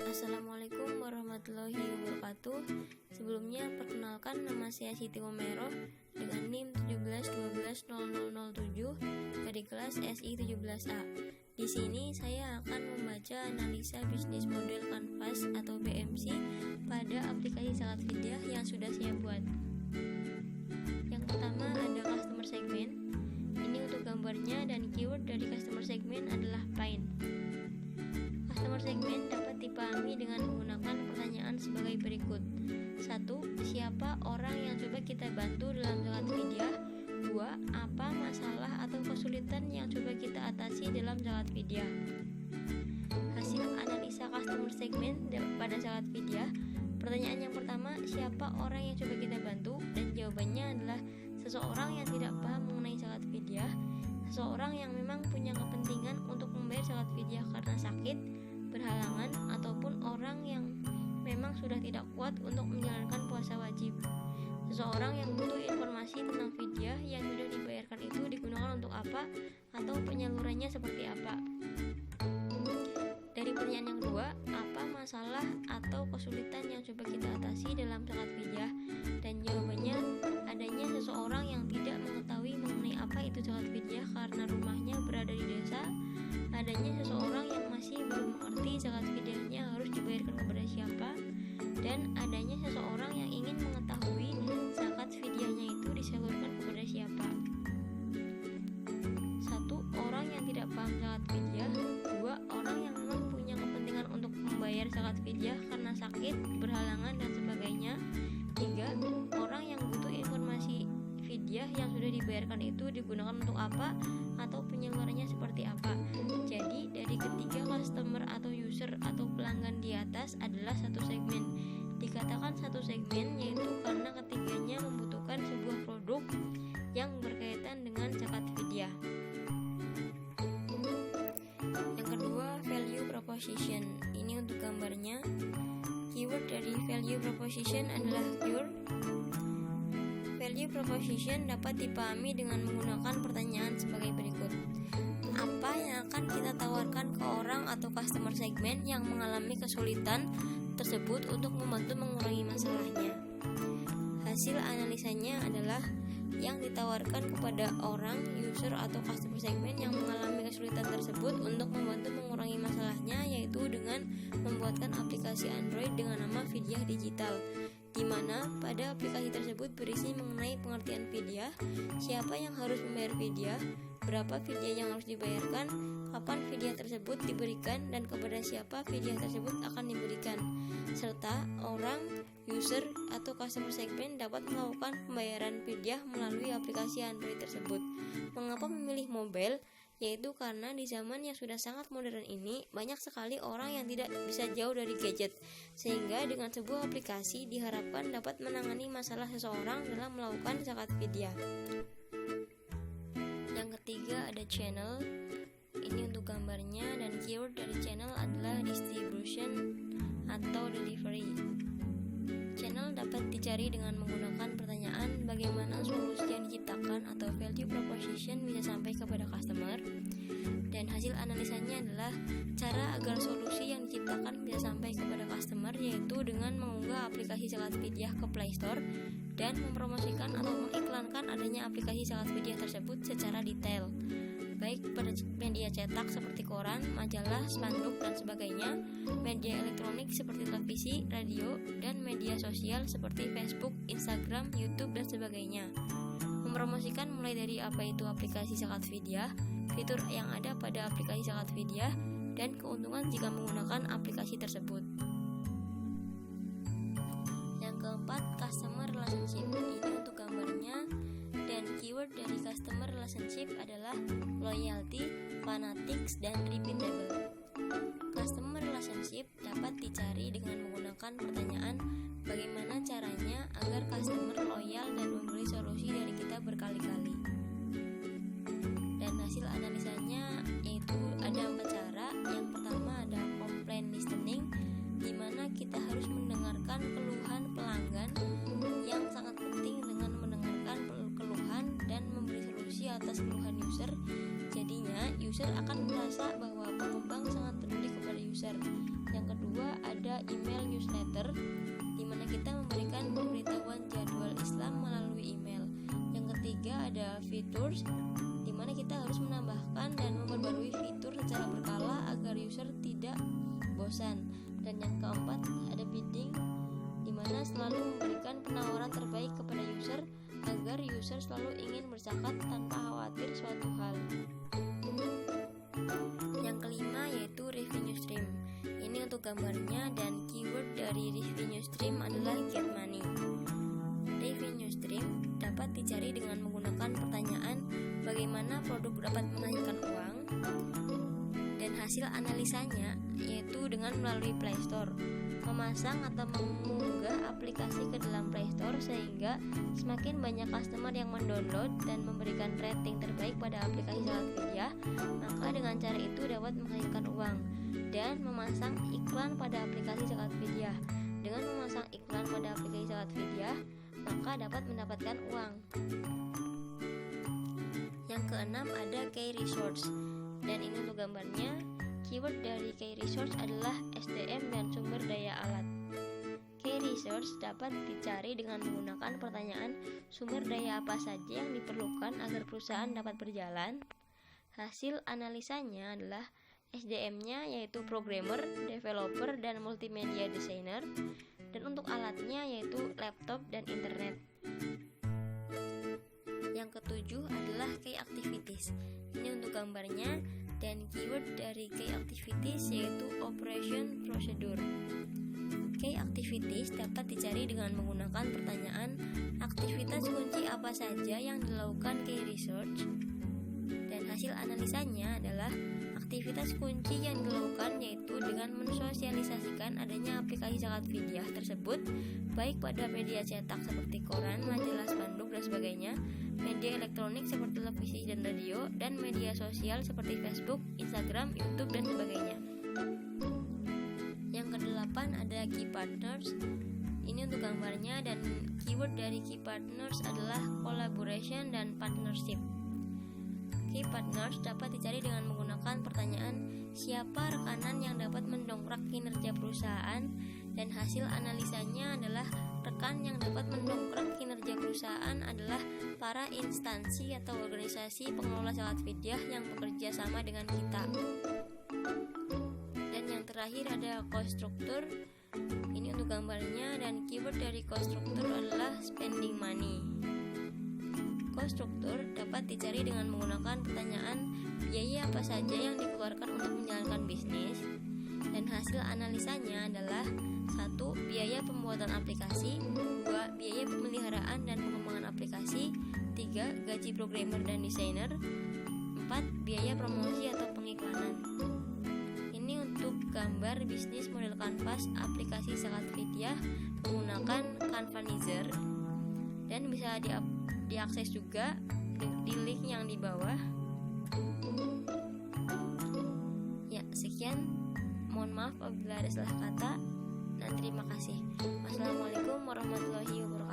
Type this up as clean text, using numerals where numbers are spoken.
Assalamualaikum warahmatullahi wabarakatuh. Sebelumnya perkenalkan, nama saya Siti Omero dengan NIM 17120007 dari kelas SI 17A. Di sini saya akan membaca analisa bisnis model Canvas atau BMC pada aplikasi Salatvidia yang sudah saya buat. Yang pertama ada customer segment. Ini untuk gambarnya, dan keyword dari customer segment adalah plain. Customer segment dapat dipahami dengan menggunakan pertanyaan sebagai berikut. 1. Siapa orang yang coba kita bantu dalam Salatvidia? 2. Apa masalah atau kesulitan yang coba kita atasi dalam Salatvidia? Hasil analisa customer segment pada Salatvidia. Pertanyaan yang pertama, siapa orang yang coba kita bantu? Dan jawabannya adalah seseorang yang tidak paham mengenai Salatvidia, seseorang yang memang punya kepentingan untuk membayar Salatvidia karena sakit, berhalangan, ataupun orang yang memang sudah tidak kuat untuk menjalankan puasa wajib. Seseorang yang butuh informasi tentang fidyah yang sudah dibayarkan itu digunakan untuk apa, atau penyalurannya seperti apa. Dari pertanyaan yang kedua, apa masalah atau kesulitan yang coba kita atasi dalam Salatvidia? Dan jawabannya, adanya seseorang yang tidak mengetahui mengenai apa itu Salatvidia karena rumahnya berada di desa, adanya seseorang yang masih belum mengerti Salatvidianya harus dibayarkan kepada siapa, dan adanya seseorang yang ingin mengetahui zakat fidyahnya itu disalurkan kepada siapa. 1. Orang yang tidak paham zakat fidyah. 2. Orang yang memang punya kepentingan untuk membayar zakat fidyah karena sakit, berhalangan, dan sebagainya. 3. Orang yang butuh informasi fidyah yang sudah dibayarkan itu digunakan untuk apa, atau penyalurannya seperti apa. Jadi dari ketiga customer atau user atau pelanggan di atas adalah satu segmen. Dikatakan satu segmen yaitu karena ketiganya membutuhkan sebuah produk yang berkaitan dengan zakat fidyah. Yang kedua, value proposition. Ini untuk gambarnya. Keyword dari value proposition adalah cure. Value proposition dapat dipahami dengan menggunakan pertanyaan sebagai berikut. Apa yang akan kita tawarkan ke orang atau customer segment yang mengalami kesulitan tersebut untuk membantu mengurangi masalahnya? Hasil analisanya adalah yang ditawarkan kepada orang, user, atau customer segment yang mengalami kesulitan tersebut untuk membantu mengurangi masalahnya, yaitu dengan membuatkan aplikasi Android dengan nama Fidyah Digital, di mana pada aplikasi tersebut berisi mengenai pengertian fidyah, siapa yang harus membayar fidyah, berapa fidyah yang harus dibayarkan, kapan fidyah tersebut diberikan, dan kepada siapa fidyah tersebut akan diberikan, serta orang, user, atau customer segment dapat melakukan pembayaran fidyah melalui aplikasi Android tersebut. Mengapa memilih mobile? Yaitu karena di zaman yang sudah sangat modern ini, banyak sekali orang yang tidak bisa jauh dari gadget, sehingga dengan sebuah aplikasi diharapkan dapat menangani masalah seseorang dalam melakukan zakat fidyah. Yang ketiga ada channel. Ini untuk gambarnya, dan keyword dari channel adalah distribution atau delivery. Channel dapat dicari dengan menggunakan pertanyaan bagaimana solusi yang diciptakan atau value proposition bisa sampai kepada customer, dan hasil analisanya adalah cara agar solusi yang diciptakan bisa sampai kepada customer, yaitu dengan mengunggah aplikasi Salatvidia ke Play Store dan mempromosikan atau mengiklankan adanya aplikasi Salatvidia tersebut secara detail, baik pada media cetak seperti koran, majalah, spanduk, dan sebagainya, media elektronik seperti televisi, radio, dan media sosial seperti Facebook, Instagram, YouTube, dan sebagainya. Mempromosikan mulai dari apa itu aplikasi Salatvidia, fitur yang ada pada aplikasi Salatvidia, dan keuntungan jika menggunakan aplikasi tersebut. Yang keempat, customer relationship. Ini untuk gambarnya, dan keyword dari customer relationship adalah loyalty, fanatics, dan repeatable. Customer relationship dapat dicari dengan menggunakan pertanyaan bagaimana caranya agar customer loyal dan membeli solusi dari kita berkali-kali. Dan hasil analisanya yaitu ada 4 cara. Yang pertama ada complaint listening, di mana kita harus mendengarkan keluhan pelanggan, yang sangat penting dengan mendengarkan keluhan dan memberi solusi atas keluhan user. Jadinya user akan merasa bahwa pengembang sangat peduli kepada user. Yang kedua ada features, di mana kita harus menambahkan dan memperbarui fitur secara berkala agar user tidak bosan. Dan yang keempat ada bidding, di mana selalu memberikan penawaran terbaik kepada user agar user selalu ingin berzakat tanpa khawatir suatu hal. Yang kelima yaitu revenue stream. Ini untuk gambarnya, dan keyword dari revenue stream adalah get money. Revenue stream dapat dicari dengan menggunakan pertanyaan bagaimana produk dapat menghasilkan uang, dan hasil analisanya yaitu dengan melalui Play Store, memasang atau mengunggah aplikasi ke dalam Play Store sehingga semakin banyak customer yang mendownload dan memberikan rating terbaik pada aplikasi Salatpedia, maka dengan cara itu dapat menghasilkan uang. Dan memasang iklan pada aplikasi Salatpedia. Dengan memasang iklan pada aplikasi Salatpedia, maka dapat mendapatkan uang. Yang keenam ada key resource, dan ini untuk gambarnya. Keyword dari key resource adalah SDM dan sumber daya alat. Key resource dapat dicari dengan menggunakan pertanyaan sumber daya apa saja yang diperlukan agar perusahaan dapat berjalan. Hasil analisanya adalah SDM-nya yaitu programmer, developer, dan multimedia designer, dan untuk alatnya yaitu laptop dan internet. Yang ketujuh adalah key activities. Ini untuk gambarnya, dan keyword dari key activities yaitu operation procedure. Key activities dapat dicari dengan menggunakan pertanyaan aktivitas kunci apa saja yang dilakukan key research, dan hasil analisanya adalah aktivitas kunci yang dilakukan yaitu dengan mensosialisasikan adanya aplikasi Salatpedia tersebut baik pada media cetak seperti koran, majalah, spanduk, dan sebagainya, media elektronik seperti televisi dan radio, dan media sosial seperti Facebook, Instagram, YouTube, dan sebagainya. Yang kedelapan ada key partners. Ini untuk gambarnya, dan keyword dari key partners adalah collaboration dan partnership. Key partners dapat dicari dengan menggunakan pertanyaan siapa rekanan yang dapat mendongkrak kinerja perusahaan, dan hasil analisanya adalah rekan yang dapat mendongkrak kinerja perusahaan adalah para instansi atau organisasi pengelola Salatpedia yang bekerja sama dengan kita. Dan yang terakhir ada konstruktur. Ini untuk gambarnya, dan keyword dari konstruktur adalah spending money. Konstruktur dapat dicari dengan menggunakan pertanyaan biaya apa saja yang dikeluarkan untuk menjalankan bisnis, dan hasil analisanya adalah 1. Biaya pembuatan aplikasi, 2. Biaya pemeliharaan dan pengembangan aplikasi, 3. Gaji programmer dan desainer, 4. Biaya promosi atau pengiklanan. Ini untuk gambar bisnis model kanvas aplikasi Salatpedia menggunakan Canvanizer, dan bisa diakses juga di link yang di bawah. Ya, sekian. Mohon maaf apabila ada salah kata, dan terima kasih. Wassalamualaikum warahmatullahi wabarakatuh.